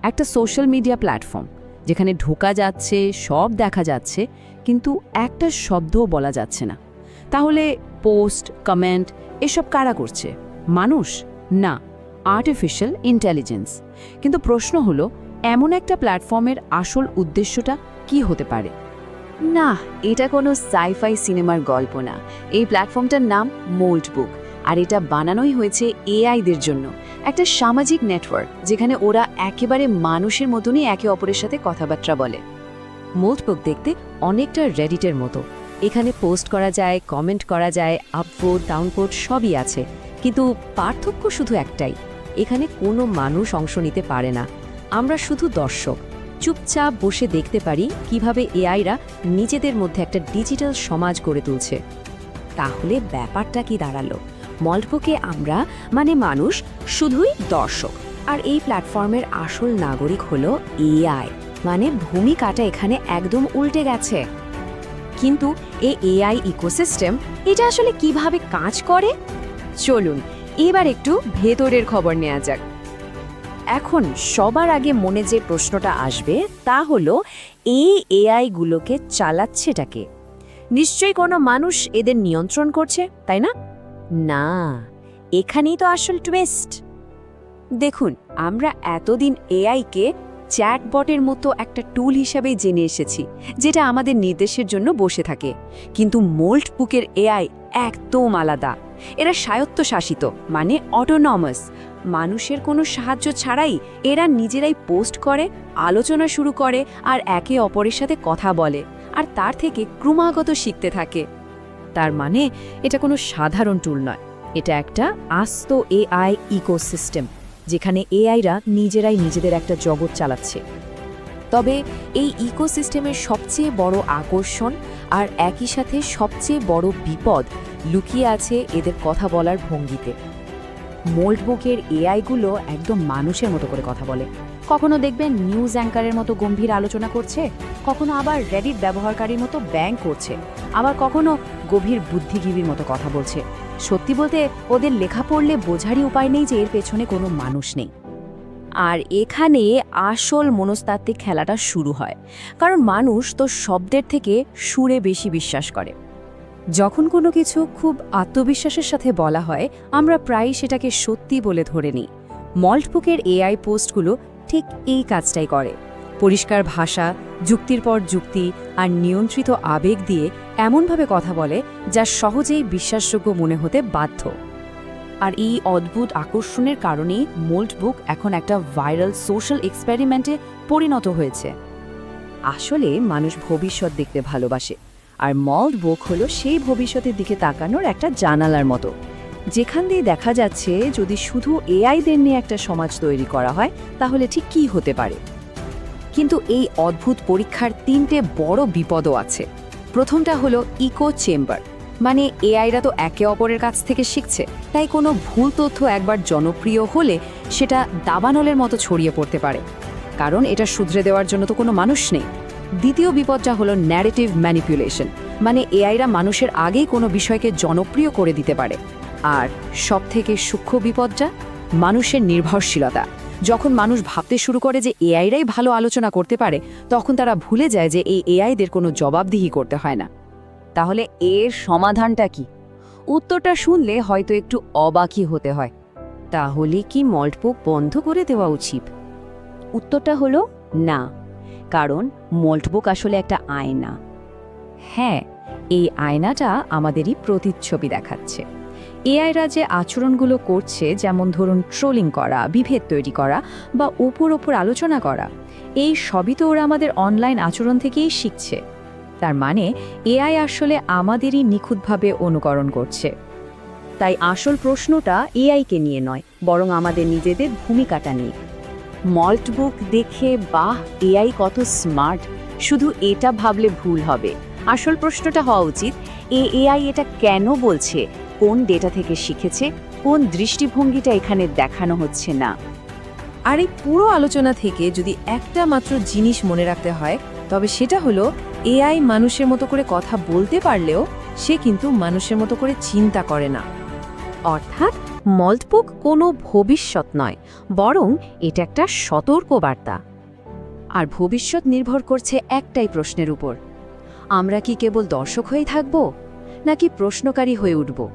একটা social media platform যেখানে ঢোকা যাচ্ছে, সব দেখা যাচ্ছে, কিন্তু একটা শব্দও বলা যাচ্ছে না। তাহলে পোস্ট, কমেন্ট এসব কারা করছে? মানুষ? না, আর্টিফিশিয়াল ইন্টেলিজেন্স। কিন্তু প্রশ্ন হলো, এমন একটা প্ল্যাটফর্মের আসল উদ্দেশ্যটা কি হতে পারে? না, এটা কোনো সাইফাই সিনেমার গল্প না। এই প্ল্যাটফর্মটার নাম মোল্ডবুক, আর এটা বানানোই হয়েছে এআইদের জন্য। একটা সামাজিক নেটওয়ার্ক যেখানে ওরা একেবারে মানুষের মতনই একে অপরের সাথে কথাবার্তা বলে। মোল্ডবুক দেখতে অনেকটা রেডিটের মতো। এখানে পোস্ট করা যায়, কমেন্ট করা যায়, আপভোট, ডাউনভোট সবই আছে। কিন্তু পার্থক্য শুধু একটাই, এখানে কোনো মানুষ অংশ নিতে পারে না। আমরা শুধু দর্শক, চুপচাপ বসে দেখতে পারি কিভাবে এআইরা নিজেদের মধ্যে একটা ডিজিটাল সমাজ গড়ে তুলছে। তাহলে ব্যাপারটা কি দাঁড়ালো? মোল্ডবুকে আমরা মানে মানুষ শুধুই দর্শক, আর এই প্ল্যাটফর্মের আসল নাগরিক হলো এআই। মানে ভূমিকাটা এখানে একদম উল্টে গেছে। কিন্তু এই এআই ইকোসিস্টেম এটা আসলে কিভাবে কাজ করে? চলুন এবার একটু ভেতরের খবর নেওয়া যাক। এখন সবার আগে মনে যে প্রশ্নটা আসবে তা হলো, এই এআইগুলোকে চালাচ্ছেটা কে? নিশ্চয়ই কোনো মানুষ এদের নিয়ন্ত্রণ করছে, তাই না? না, এখানেই তো আসল টুইস্ট। দেখুন, আমরা এতদিন এআইকে চ্যাটবটের মতো একটা টুল হিসাবেই জেনে এসেছি, যেটা আমাদের নির্দেশের জন্য বসে থাকে। কিন্তু মোল্ডবুকের এআই একদম আলাদা। এরা স্বায়ত্তশাসিত, মানে অটোনমাস। মানুষের কোনো সাহায্য ছাড়াই এরা নিজেরাই পোস্ট করে, আলোচনা শুরু করে, আর একে অপরের সাথে কথা বলে, আর তার থেকে ক্রমাগত শিখতে থাকে। তার মানে এটা কোনো সাধারণ টুল নয়, এটা একটা আস্ত এআই ইকোসিস্টেম, যেখানে এআইরা নিজেরাই নিজেদের একটা জগৎ চালাচ্ছে। তবে এই ইকোসিস্টেমের সবচেয়ে বড় আকর্ষণ আর একই সাথে সবচেয়ে বড় বিপদ লুকিয়ে আছে এদের কথা বলার ভঙ্গিতে। মোল্ডবুকের এআইগুলো একদম মানুষের মতো করে কথা বলে। কখনো দেখবেন নিউজ অ্যাঙ্কারের মতো গম্ভীর আলোচনা করছে, কখনো আবার রেডিট ব্যবহারকারীর মতো ব্যাং করছে, আবার কখনো গভীর বুদ্ধিজীবীর মতো কথা বলছে। সত্যি বলতে ওদের লেখা পড়লে বোঝারই উপায় নেই যে এর পেছনে কোনো মানুষ নেই। আর এখানে আসল মনস্তাত্ত্বিক খেলাটা শুরু হয়, কারণ মানুষ তো শব্দের থেকে সুরে বেশি বিশ্বাস করে। যখন কোনো কিছু খুব আত্মবিশ্বাসের সাথে বলা হয়, আমরা প্রায়ই সেটাকে সত্যি বলে ধরে নিই। মোল্ডবুকের এআই পোস্টগুলো ঠিক এই কাজটাই করে। পরিষ্কার ভাষা, যুক্তির পর যুক্তি আর নিয়ন্ত্রিত আবেগ দিয়ে এমনভাবে কথা বলে যা সহজেই বিশ্বাসযোগ্য মনে হতে বাধ্য। আর এই অদ্ভুত আকর্ষণের কারণেই মোল্ডবুক এখন একটা ভাইরাল সোশ্যাল এক্সপেরিমেন্টে পরিণত হয়েছে। আসলে মানুষ ভবিষ্যৎ দেখতে ভালোবাসে, আর মোল্ডবুক হলো সেই ভবিষ্যতের দিকে তাকানোর একটা জানালার মতো, যেখান দিয়ে দেখা যাচ্ছে যদি শুধু এআইদের নিয়ে একটা সমাজ তৈরি করা হয় তাহলে ঠিক কী হতে পারে। কিন্তু এই অদ্ভুত পরীক্ষার 3টে বড় বিপদও আছে। প্রথমটা হলো ইকো চেম্বার, মানে এআইরা তো একে অপরের কাছ থেকে শিখছে, তাই কোনো ভুল তথ্য একবার জনপ্রিয় হলে সেটা দাবানলের মতো ছড়িয়ে পড়তে পারে, কারণ এটা শুধরে দেওয়ার জন্য তো কোনো মানুষ নেই। দ্বিতীয় বিপদটা হলো ন্যারেটিভ ম্যানিপুলেশন, মানে এআইরা মানুষের আগেই কোনো বিষয়কে জনপ্রিয় করে দিতে পারে। আর সবথেকে সূক্ষ্ম বিপদটা মানুষের নির্ভরশীলতা। যখন মানুষ ভাবতে শুরু করে যে এআইরাই ভালো আলোচনা করতে পারে, তখন তারা ভুলে যায় যে এই এআইদের কোনো জবাবদিহি করতে হয় না। তাহলে এর সমাধানটা কি? উত্তরটা শুনলে হয়তো একটু অবাকই হতে হয়। তাহলে কি মোল্ডবুক বন্ধ করে দেওয়া উচিত? উত্তরটা হলো না, কারণ মোল্ডবুক আসলে একটা আয়না। হ্যাঁ, এই আয়নাটা আমাদেরই প্রতিচ্ছবি দেখাচ্ছে। এআইরা যে আচরণগুলো করছে, যেমন ধরুন ট্রোলিং করা, বিভেদ তৈরি করা বা উপর আলোচনা করা, এই সবই তো ওরা আমাদের অনলাইন আচরণ থেকেই শিখছে। তার মানে এআই আসলে আমাদেরই নিখুঁতভাবে অনুকরণ করছে। তাই আসল প্রশ্নটা এআইকে নিয়ে নয়, বরং আমাদের নিজেদের ভূমিকাটা নিয়ে। মোল্ডবুক দেখে বাহ, এআই কত স্মার্ট, শুধু এটা ভাবলে ভুল হবে। আসল প্রশ্নটা হওয়া উচিত, এআই এটা কেন বলছে, কোন ডেটা থেকে শিখেছে, কোন দৃষ্টিভঙ্গিটা এখানে দেখানো হচ্ছে না। আর এই পুরো আলোচনা থেকে যদি একটা মাত্র জিনিস মনে রাখতে হয়, তবে সেটা হলো এআই মানুষের মতো করে কথা বলতে পারলেও সে কিন্তু মানুষের মতো করে চিন্তা করে না। অর্থাৎ মল্টবুক কোনো ভবিষ্যৎ নয়, বরং এটা একটা সতর্ক বার্তা। আর ভবিষ্যৎ নির্ভর করছে একটাই প্রশ্নের উপর, আমরা কি কেবল দর্শক হয়েই থাকব, নাকি প্রশ্নকারী হয়ে উঠব?